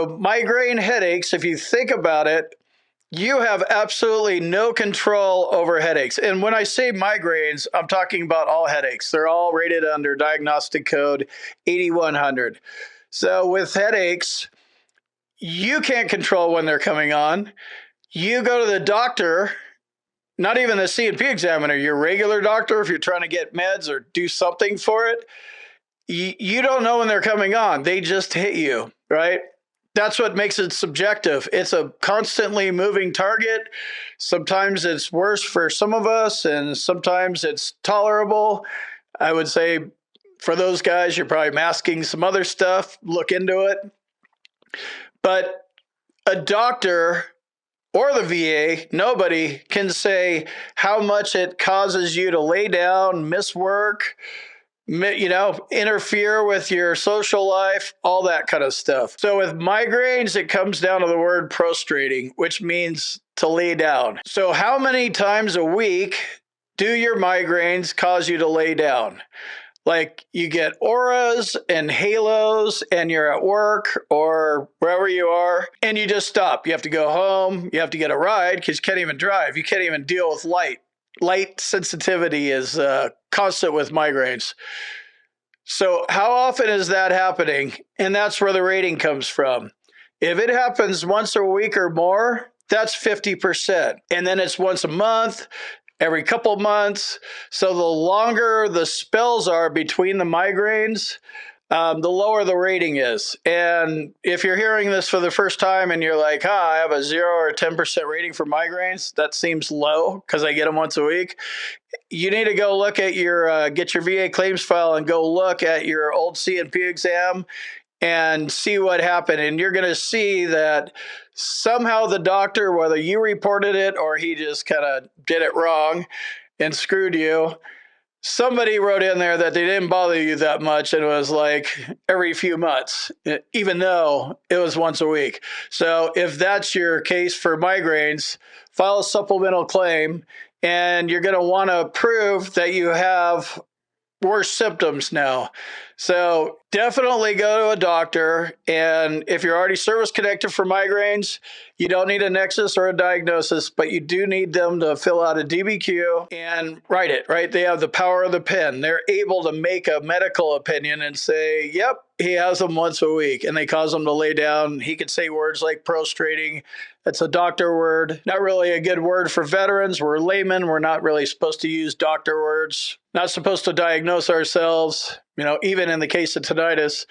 So migraine headaches, if you think about it, you have absolutely no control over headaches. And when I say migraines, I'm talking about all headaches. They're all rated under diagnostic code 8100. So with headaches, you can't control when they're coming on. You go to the doctor, not even the C&P examiner, your regular doctor, if you're trying to get meds or do something for it, you don't know when they're coming on. They just hit you, right? That's what makes it subjective. It's a constantly moving target. Sometimes it's worse for some of us, and sometimes it's tolerable. I would say for those guys, you're probably masking some other stuff. Look into it. But a doctor or the VA, nobody can say how much it causes you to lay down, miss work, interfere with your social life, all that kind of stuff. So with migraines, it comes down to the word prostrating, which means to lay down. So how many times a week do your migraines cause you to lay down? Like you get auras and halos and you're at work or wherever you are and you just stop. You have to go home. You have to get a ride because you can't even drive. You can't even deal with light. Light sensitivity is constant with migraines. So how often is that happening? And that's where the rating comes from. If it happens once a week or more, that's 50%. And then it's once a month, every couple of months. So the longer the spells are between the migraines, the lower the rating is. And if you're hearing this for the first time and you're like, I have a 0 or 10% rating for migraines, that seems low because I get them once a week. You need to go look at get your VA claims file and go look at your old C&P exam and see what happened. And you're going to see that somehow the doctor, whether you reported it or he just kind of did it wrong and screwed you, somebody wrote in there that they didn't bother you that much and it was like every few months, even though it was once a week. So if that's your case for migraines, file a supplemental claim and you're going to want to prove that you have worse symptoms now. So definitely go to a doctor. And if you're already service connected for migraines, you don't need a nexus or a diagnosis, but you do need them to fill out a DBQ and write it, right? They have the power of the pen. They're able to make a medical opinion and say, yep, he has them once a week, and they cause them to lay down. He could say words like prostrating. That's a doctor word. Not really a good word for veterans. We're laymen. We're not really supposed to use doctor words. Not supposed to diagnose ourselves, even in the case of tinnitus.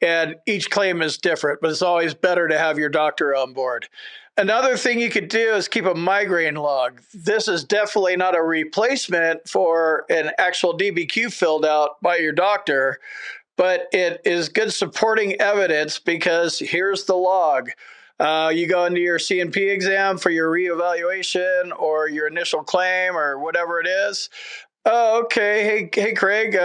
And each claim is different, but it's always better to have your doctor on board. Another thing you could do is keep a migraine log. This is definitely not a replacement for an actual DBQ filled out by your doctor, but it is good supporting evidence because here's the log. You go into your C&P exam for your reevaluation or your initial claim or whatever it is. Oh, okay. Hey, Craig,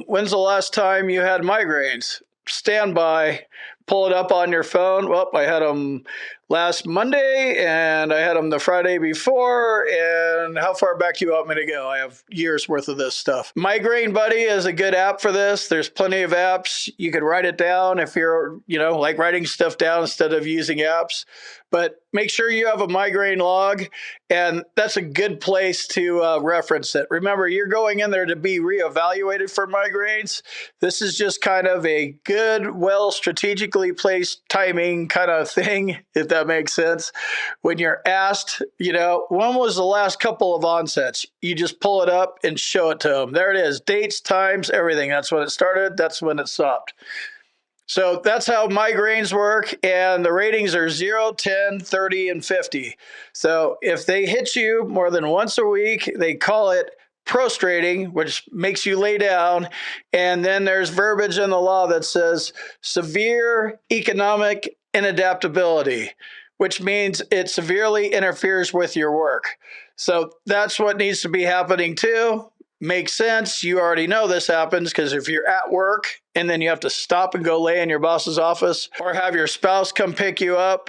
when's the last time you had migraines? Stand by. Pull it up on your phone. Well, I had them last Monday and I had them the Friday before. And how far back you want me to go? I have years worth of this stuff. Migraine Buddy is a good app for this. There's plenty of apps. You can write it down if you're, like writing stuff down instead of using apps. But make sure you have a migraine log, and that's a good place to reference it. Remember, you're going in there to be reevaluated for migraines. This is just kind of a good, well, strategically placed timing kind of thing, if that makes sense. When you're asked, when was the last couple of onsets? You just pull it up and show it to them. There it is. Dates, times, everything. That's when it started. That's when it stopped. So that's how migraines work, and the ratings are 0, 10, 30, and 50. So if they hit you more than once a week, they call it prostrating, which makes you lay down, and then there's verbiage in the law that says severe economic inadaptability, which means it severely interferes with your work. So that's what needs to be happening too. Makes sense. You already know this happens because if you're at work and then you have to stop and go lay in your boss's office or have your spouse come pick you up,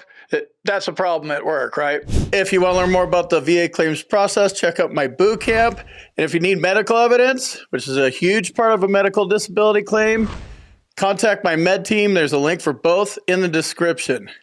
that's a problem at work, right? If you want to learn more about the VA claims process, check out my boot camp. And if you need medical evidence, which is a huge part of a medical disability claim, contact my med team. There's a link for both in the description.